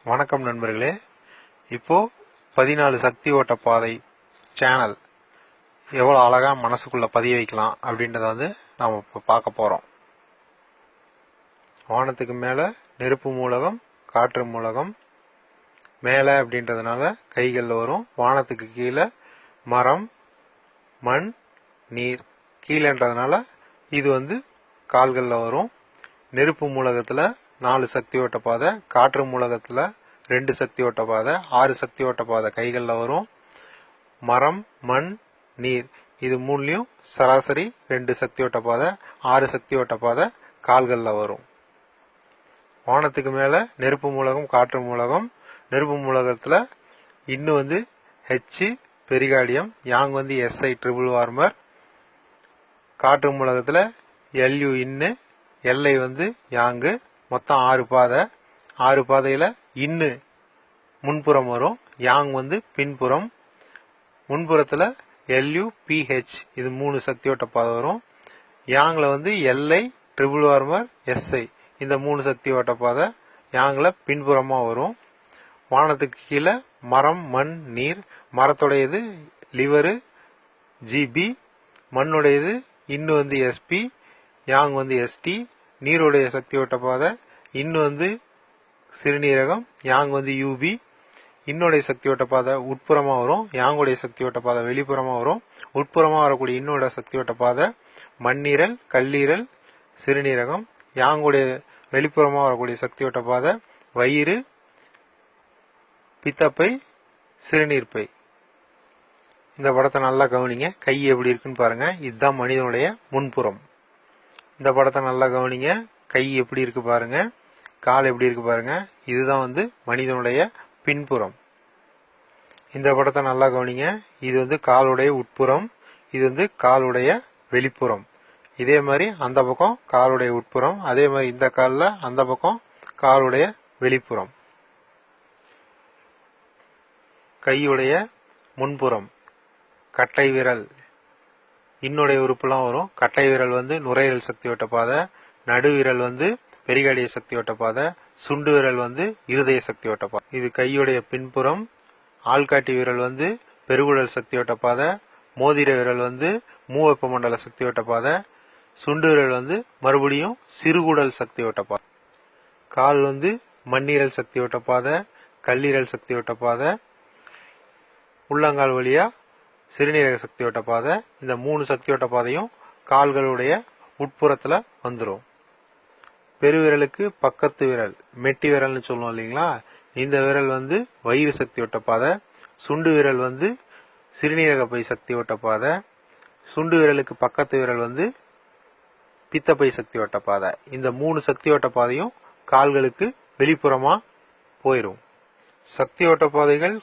வணக்கம் நண்பர்களே. இப்போ 14 சக்தி ஓட்ட பாதை சேனல் எவ்வளோ அழகா மனசுக்குள்ள பதிய வைக்கலாம் அப்படின்றத நாம இப்போ பார்க்க போறோம். வானத்துக்கு மேல நெருப்பு மூலகம், காற்று மூலகம். மேலே அப்படின்றதுனால கைகளில் வரும். வானத்துக்கு கீழே மரம், மண், நீர். கீழேன்றதுனால இது கால்களில் வரும். நெருப்பு மூலகத்துல 4 சக்தி ஓட்ட பாதை, காற்று மூலகத்துல 2 சக்தி ஓட்ட பாதை, 6 சக்தி ஓட்ட பாதை கைகளில் வரும். மரம், மண், நீர் இது மூணுலயும் சராசரி 2 சக்தி ஓட்ட பாதை, 6 சக்தி ஓட்ட பாதை கால்களில் வரும். வானத்துக்கு மேல நெருப்பு மூலகம், காற்று மூலகம். நெருப்பு மூலகத்துல இன்னும் H pericardium, yang SI triple warmer. காற்று மூலகத்துல LU இன்னு, LI யாங்கு. மொத்தம் 6 பாதை. 6 பாதையில இன்னு முன்புறம் வரும், யாங் பின்புறம். முன்புறத்துல LU PH இது 3 சக்தி ஓட்ட பாதை வரும். யாங்ல LI ட்ரிபிள் வார்மர் SI இந்த 3 சக்தி ஓட்ட பாதை யாங்ல பின்புறமா வரும். வானத்துக்கு கீழே மரம், மண், நீர். மரத்துடையது லிவரு GB, மண்ணுடையது இன்னு SP, யாங் ST. நீருடைய சக்தி ஓட்ட பாதை இன்னு சிறுநீரகம், யாங் UB. இன்னுடைய சக்தி ஓட்ட பாதை உட்புறமா வரும், யாங்குடைய சக்தி ஓட்ட பாதை வெளிப்புறமா வரும். உட்புறமா வரக்கூடிய இன்னோட சக்தி ஓட்ட பாதை மண்ணீரல், கல்லீரல், சிறுநீரகம். யாங்குடைய வெளிப்புறமா வரக்கூடிய சக்தி ஓட்ட பாதை வயிறு, பித்தப்பை, சிறுநீர்ப்பை. இந்த படத்தை நல்லா கவனிங்க. கை எப்படி இருக்குன்னு பாருங்க. இதுதான் மனிதனுடைய முன்புறம். இந்த படத்தை நல்லா கவனிங்க. கை எப்படி இருக்கு பாருங்க, கால் எப்படி இருக்கு பாருங்க. இதுதான் மனிதனுடைய பின்புறம். இந்த படத்தை நல்லா கவனிங்க. இது காலுடைய உட்புறம், இது காலுடைய வெளிப்புறம். இதே மாதிரி அந்த பக்கம் காலுடைய உட்புறம், அதே மாதிரி இந்த கால்ல அந்த பக்கம் காலுடைய வெளிப்புறம். கையுடைய முன்புறம் கட்டை விரல், இன்னுடைய உறுப்புலாம் வரும். கட்டை விரல் நுரையீரல் சக்தி ஓட்ட பாதை, நடுவிரல் பெரிகார்டிய சக்தி ஓட்ட பாதை, சுண்டு விரல் இருதய சக்தி ஓட்ட பாதை. இது கையுடைய பின்புறம். ஆள்காட்டி விரல் பெருகுடல் சக்தி ஓட்ட பாதை, மோதிர விரல் மூவெப்ப மண்டல சக்தி ஓட்ட பாதை, சுண்டு விரல் மறுபடியும் சிறுகுடல் சக்தி ஓட்ட பாதை. கால் மண்ணீரல் சக்தி ஓட்ட பாதை, கல்லீரல் சக்தி ஓட்ட பாதை, உள்ளங்கால் வழியா சிறுநீரக சக்தி ஓட்ட பாதை. இந்த 3 சக்தி ஓட்ட பாதையும் கால்களுடைய உட்புறத்துல வந்துடும். பெருவிரலுக்கு பக்கத்து விரல், மெட்டி விரல்னு சொல்லுவோம் இல்லைங்களா, இந்த விரல் வயிறு சக்தி ஓட்ட பாதை. சுண்டு விரல் சிறுநீரக பை சக்தி ஓட்ட பாதை. சுண்டு விரலுக்கு பக்கத்து விரல் பித்தப்பை சக்தி ஓட்ட பாதை. இந்த 3 சக்தி ஓட்ட பாதையும் கால்களுக்கு வெளிப்புறமா போயிடும். சக்தி ஓட்ட பாதைகள்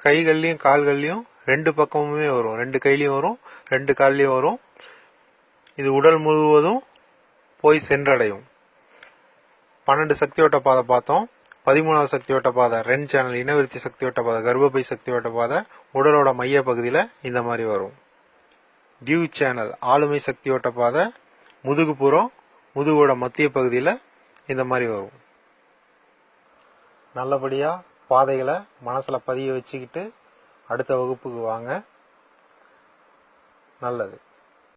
கைகள்லயும் கால்கள்லயும் 2 பக்கமுமே வரும். 2 கையிலயும் வரும், 2 கால்லயும் வரும். இது உடல் முழுவதும் போய் சென்றடையும். 12 சக்தி ஓட்ட பாதை பார்த்தோம். 13வது சக்தி ஓட்ட பாதை ரென் சேனல் இனவிருத்தி சக்தி ஓட்ட பாதை, கர்ப்பப்பை சக்தி ஓட்ட பாதை உடலோட மைய பகுதியில இந்த மாதிரி வரும். டியூ சேனல் ஆளுமை சக்தி ஓட்ட பாதை முதுகுப்புறம், முதுகோட மத்திய பகுதியில இந்த மாதிரி வரும். நல்லபடியா பாதைகளை மனசுல பதிய வச்சுக்கிட்டு அடுத்த வகுப்புக்கு வாங்க. நல்லது.